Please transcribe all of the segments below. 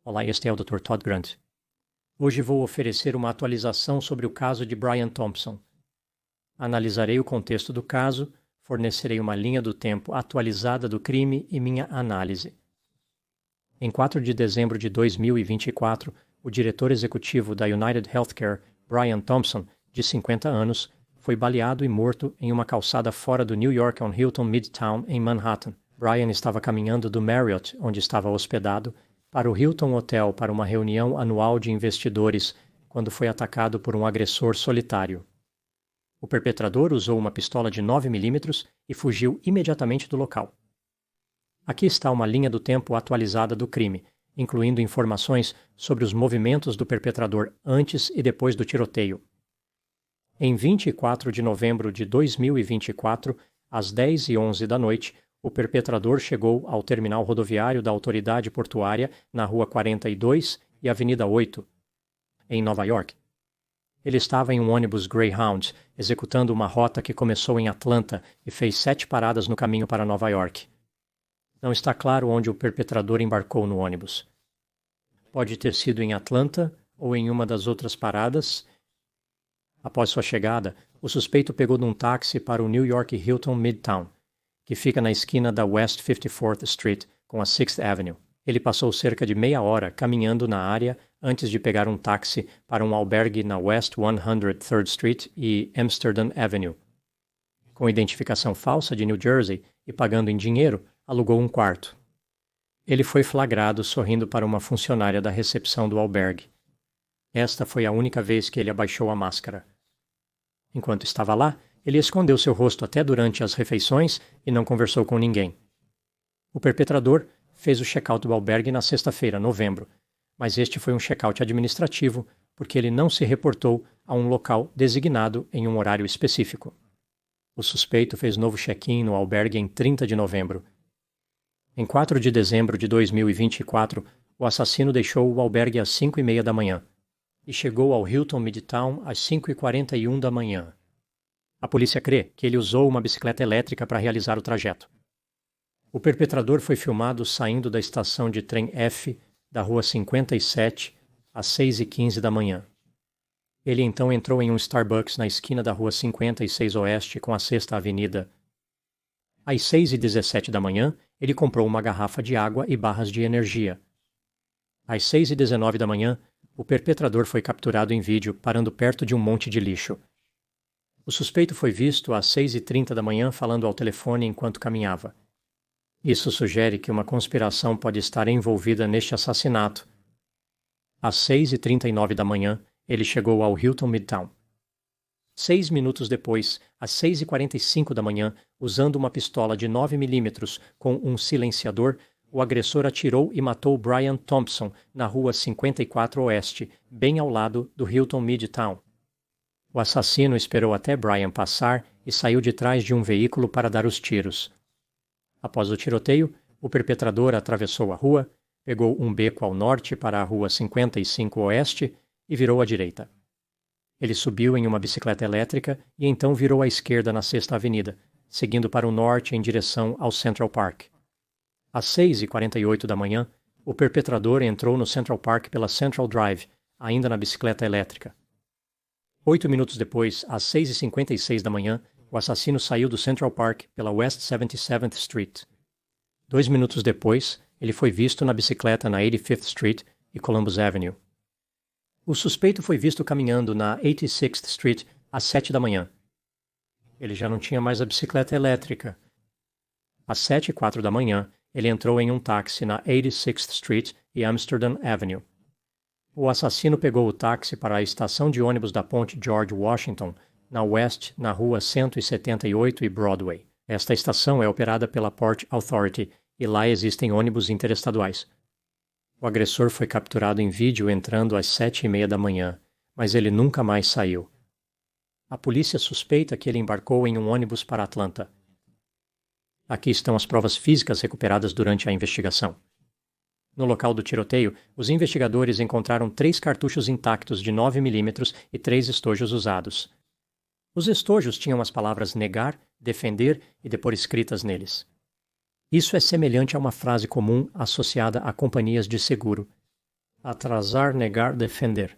Olá, este é o Dr. Todd Grant. Hoje vou oferecer uma atualização sobre o caso de Brian Thompson. Analisarei o contexto do caso, fornecerei uma linha do tempo atualizada do crime e minha análise. Em 4 de dezembro de 2024, o diretor executivo da United Healthcare, Brian Thompson, de 50 anos, foi baleado e morto em uma calçada fora do New York on Hilton Midtown, em Manhattan. Brian estava caminhando do Marriott, onde estava hospedado, para o Hilton Hotel para uma reunião anual de investidores, quando foi atacado por um agressor solitário. O perpetrador usou uma pistola de 9mm e fugiu imediatamente do local. Aqui está uma linha do tempo atualizada do crime, incluindo informações sobre os movimentos do perpetrador antes e depois do tiroteio. Em 24 de novembro de 2024, às 10h11 da noite, o perpetrador chegou ao terminal rodoviário da Autoridade Portuária na Rua 42 e Avenida 8, em Nova York. Ele estava em um ônibus Greyhound, executando uma rota que começou em Atlanta e fez 7 paradas no caminho para Nova York. Não está claro onde o perpetrador embarcou no ônibus. Pode ter sido em Atlanta ou em uma das outras paradas. Após sua chegada, o suspeito pegou num táxi para o New York Hilton Midtown, que fica na esquina da West 54th Street com a 6th Avenue. Ele passou cerca de meia hora caminhando na área antes de pegar um táxi para um albergue na West 103rd Street e Amsterdam Avenue. Com identificação falsa de New Jersey e pagando em dinheiro, alugou um quarto. Ele foi flagrado sorrindo para uma funcionária da recepção do albergue. Esta foi a única vez que ele abaixou a máscara. Enquanto estava lá, ele escondeu seu rosto até durante as refeições e não conversou com ninguém. O perpetrador fez o check-out do albergue na sexta-feira, novembro, mas este foi um check-out administrativo porque ele não se reportou a um local designado em um horário específico. O suspeito fez novo check-in no albergue em 30 de novembro. Em 4 de dezembro de 2024, o assassino deixou o albergue às 5h30 da manhã e chegou ao Hilton Midtown às 5h41 da manhã. A polícia crê que ele usou uma bicicleta elétrica para realizar o trajeto. O perpetrador foi filmado saindo da estação de trem F da Rua 57 às 6h15 da manhã. Ele então entrou em um Starbucks na esquina da Rua 56 Oeste com a 6ª Avenida. Às 6h17 da manhã, ele comprou uma garrafa de água e barras de energia. Às 6h19 da manhã, o perpetrador foi capturado em vídeo parando perto de um monte de lixo. O suspeito foi visto às 6h30 da manhã falando ao telefone enquanto caminhava. Isso sugere que uma conspiração pode estar envolvida neste assassinato. Às 6h39 da manhã, ele chegou ao Hilton Midtown. 6 minutos depois, às 6h45 da manhã, usando uma pistola de 9mm com um silenciador, o agressor atirou e matou Brian Thompson na Rua 54 Oeste, bem ao lado do Hilton Midtown. O assassino esperou até Brian passar e saiu de trás de um veículo para dar os tiros. Após o tiroteio, o perpetrador atravessou a rua, pegou um beco ao norte para a Rua 55 Oeste e virou à direita. Ele subiu em uma bicicleta elétrica e então virou à esquerda na 6ª Avenida, seguindo para o norte em direção ao Central Park. Às 6h48 da manhã, o perpetrador entrou no Central Park pela Central Drive, ainda na bicicleta elétrica. 8 minutos depois, às 6h56 da manhã, o assassino saiu do Central Park pela West 77th Street. 2 minutos depois, ele foi visto na bicicleta na 85th Street e Columbus Avenue. O suspeito foi visto caminhando na 86th Street às 7 da manhã. Ele já não tinha mais a bicicleta elétrica. Às 7h04 da manhã, ele entrou em um táxi na 86th Street e Amsterdam Avenue. O assassino pegou o táxi para a estação de ônibus da Ponte George Washington, na West, na Rua 178 e Broadway. Esta estação é operada pela Port Authority e lá existem ônibus interestaduais. O agressor foi capturado em vídeo entrando às 7h30 da manhã, mas ele nunca mais saiu. A polícia suspeita que ele embarcou em um ônibus para Atlanta. Aqui estão as provas físicas recuperadas durante a investigação. No local do tiroteio, os investigadores encontraram 3 cartuchos intactos de 9mm e 3 estojos usados. Os estojos tinham as palavras negar, defender e depor escritas neles. Isso é semelhante a uma frase comum associada a companhias de seguro. Atrasar, negar, defender.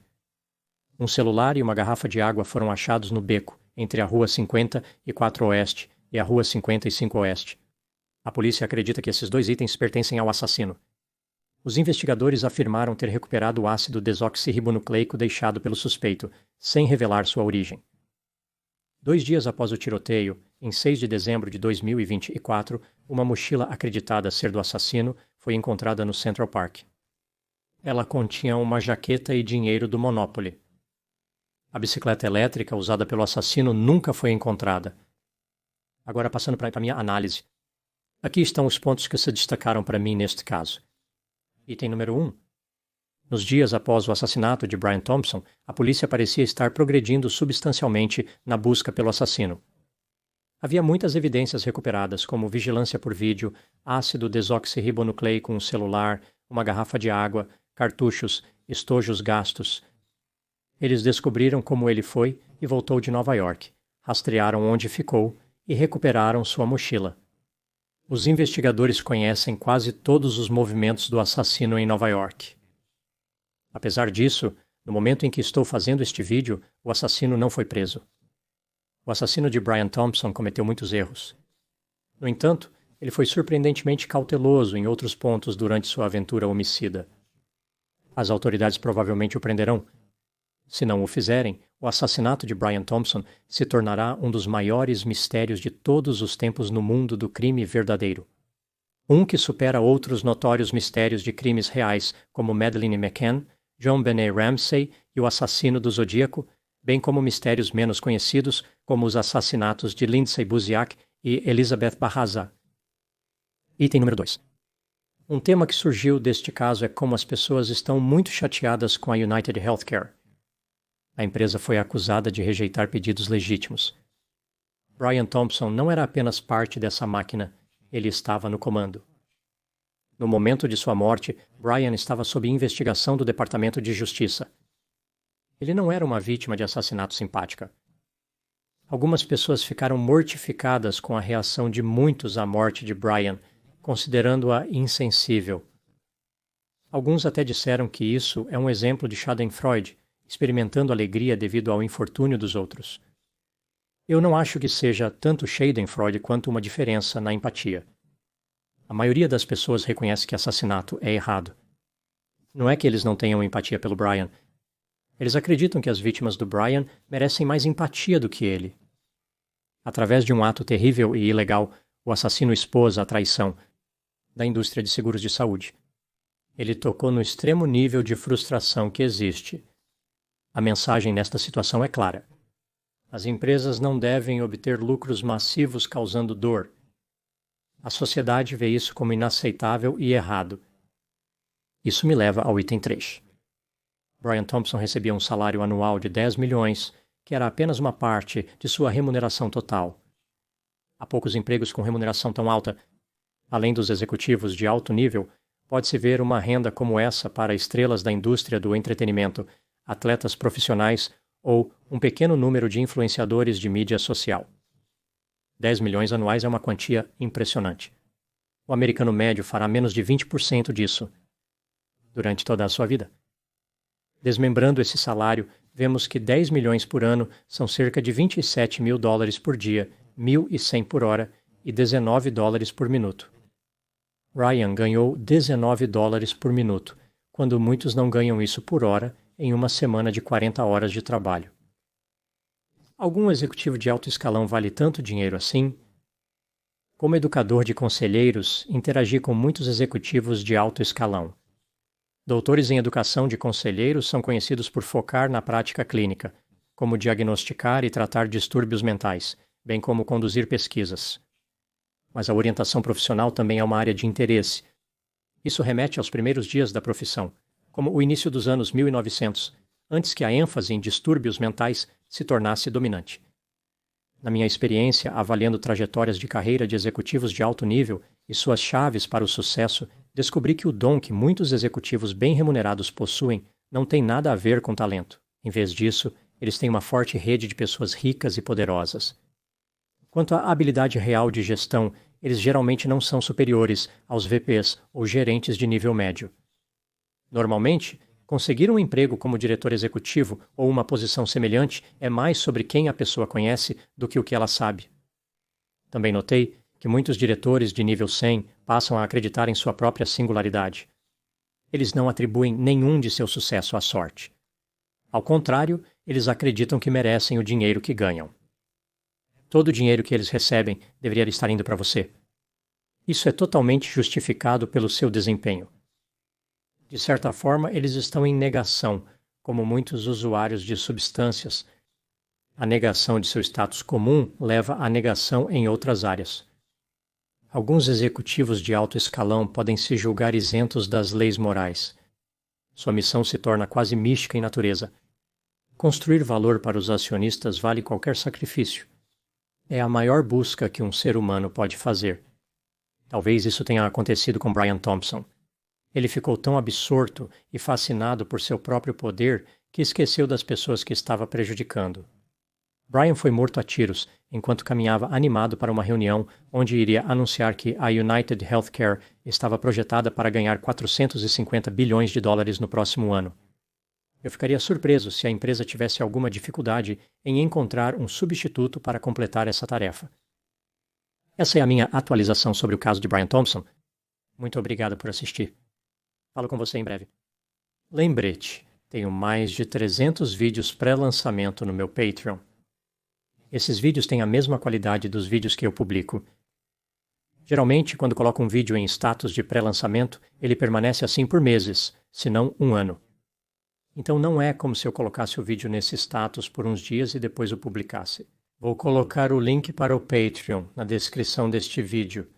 Um celular e uma garrafa de água foram achados no beco, entre a Rua 50 e 4 Oeste e a Rua 55 Oeste. A polícia acredita que esses dois itens pertencem ao assassino. Os investigadores afirmaram ter recuperado o ácido desoxirribonucleico deixado pelo suspeito, sem revelar sua origem. 2 dias após o tiroteio, em 6 de dezembro de 2024, uma mochila acreditada ser do assassino foi encontrada no Central Park. Ela continha uma jaqueta e dinheiro do Monopoly. A bicicleta elétrica usada pelo assassino nunca foi encontrada. Agora passando para a minha análise. Aqui estão os pontos que se destacaram para mim neste caso. Item número 1. Nos dias após o assassinato de Brian Thompson, a polícia parecia estar progredindo substancialmente na busca pelo assassino. Havia muitas evidências recuperadas, como vigilância por vídeo, ácido desoxirribonucleico, um celular, uma garrafa de água, cartuchos, estojos gastos. Eles descobriram como ele foi e voltou de Nova York, rastrearam onde ficou e recuperaram sua mochila. Os investigadores conhecem quase todos os movimentos do assassino em Nova York. Apesar disso, no momento em que estou fazendo este vídeo, o assassino não foi preso. O assassino de Brian Thompson cometeu muitos erros. No entanto, ele foi surpreendentemente cauteloso em outros pontos durante sua aventura homicida. As autoridades provavelmente o prenderão. Se não o fizerem, o assassinato de Brian Thompson se tornará um dos maiores mistérios de todos os tempos no mundo do crime verdadeiro. Um que supera outros notórios mistérios de crimes reais, como Madeleine McCann, John Benet Ramsey e o assassino do Zodíaco, bem como mistérios menos conhecidos, como os assassinatos de Lindsay Busiak e Elizabeth Barraza. Item número 2. Um tema que surgiu deste caso é como as pessoas estão muito chateadas com a United Healthcare. A empresa foi acusada de rejeitar pedidos legítimos. Brian Thompson não era apenas parte dessa máquina, ele estava no comando. No momento de sua morte, Brian estava sob investigação do Departamento de Justiça. Ele não era uma vítima de assassinato simpática. Algumas pessoas ficaram mortificadas com a reação de muitos à morte de Brian, considerando-a insensível. Alguns até disseram que isso é um exemplo de Schadenfreude, experimentando alegria devido ao infortúnio dos outros. Eu não acho que seja tanto Schadenfreude quanto uma diferença na empatia. A maioria das pessoas reconhece que assassinato é errado. Não é que eles não tenham empatia pelo Brian. Eles acreditam que as vítimas do Brian merecem mais empatia do que ele. Através de um ato terrível e ilegal, o assassino expôs a traição da indústria de seguros de saúde. Ele tocou no extremo nível de frustração que existe. A mensagem nesta situação é clara. As empresas não devem obter lucros massivos causando dor. A sociedade vê isso como inaceitável e errado. Isso me leva ao item 3. Brian Thompson recebia um salário anual de 10 milhões, que era apenas uma parte de sua remuneração total. Há poucos empregos com remuneração tão alta. Além dos executivos de alto nível, pode-se ver uma renda como essa para estrelas da indústria do entretenimento, atletas profissionais ou um pequeno número de influenciadores de mídia social. 10 milhões anuais é uma quantia impressionante. O americano médio fará menos de 20% disso durante toda a sua vida. Desmembrando esse salário, vemos que 10 milhões por ano são cerca de 27 mil dólares por dia, 1.100 por hora e 19 dólares por minuto. Ryan ganhou 19 dólares por minuto, quando muitos não ganham isso por hora em uma semana de 40 horas de trabalho. Algum executivo de alto escalão vale tanto dinheiro assim? Como educador de conselheiros, interagi com muitos executivos de alto escalão. Doutores em educação de conselheiros são conhecidos por focar na prática clínica, como diagnosticar e tratar distúrbios mentais, bem como conduzir pesquisas. Mas a orientação profissional também é uma área de interesse. Isso remete aos primeiros dias da profissão, como o início dos anos 1900, antes que a ênfase em distúrbios mentais se tornasse dominante. Na minha experiência, avaliando trajetórias de carreira de executivos de alto nível e suas chaves para o sucesso, descobri que o dom que muitos executivos bem remunerados possuem não tem nada a ver com talento. Em vez disso, eles têm uma forte rede de pessoas ricas e poderosas. Quanto à habilidade real de gestão, eles geralmente não são superiores aos VPs ou gerentes de nível médio. Normalmente, Conseguir um emprego como diretor executivo ou uma posição semelhante é mais sobre quem a pessoa conhece do que o que ela sabe. Também notei que muitos diretores de nível 100 passam a acreditar em sua própria singularidade. Eles não atribuem nenhum de seu sucesso à sorte. Ao contrário, eles acreditam que merecem o dinheiro que ganham. Todo o dinheiro que eles recebem deveria estar indo para você. Isso é totalmente justificado pelo seu desempenho. De certa forma, eles estão em negação, como muitos usuários de substâncias. A negação de seu status comum leva à negação em outras áreas. Alguns executivos de alto escalão podem se julgar isentos das leis morais. Sua missão se torna quase mística em natureza. Construir valor para os acionistas vale qualquer sacrifício. É a maior busca que um ser humano pode fazer. Talvez isso tenha acontecido com Brian Thompson. Ele ficou tão absorto e fascinado por seu próprio poder que esqueceu das pessoas que estava prejudicando. Brian foi morto a tiros enquanto caminhava animado para uma reunião onde iria anunciar que a United Healthcare estava projetada para ganhar 450 bilhões de dólares no próximo ano. Eu ficaria surpreso se a empresa tivesse alguma dificuldade em encontrar um substituto para completar essa tarefa. Essa é a minha atualização sobre o caso de Brian Thompson. Muito obrigado por assistir. Falo com você em breve. Lembrete, tenho mais de 300 vídeos pré-lançamento no meu Patreon. Esses vídeos têm a mesma qualidade dos vídeos que eu publico. Geralmente, quando coloco um vídeo em status de pré-lançamento, ele permanece assim por meses, se não um ano. Então não é como se eu colocasse o vídeo nesse status por uns dias e depois o publicasse. Vou colocar o link para o Patreon na descrição deste vídeo.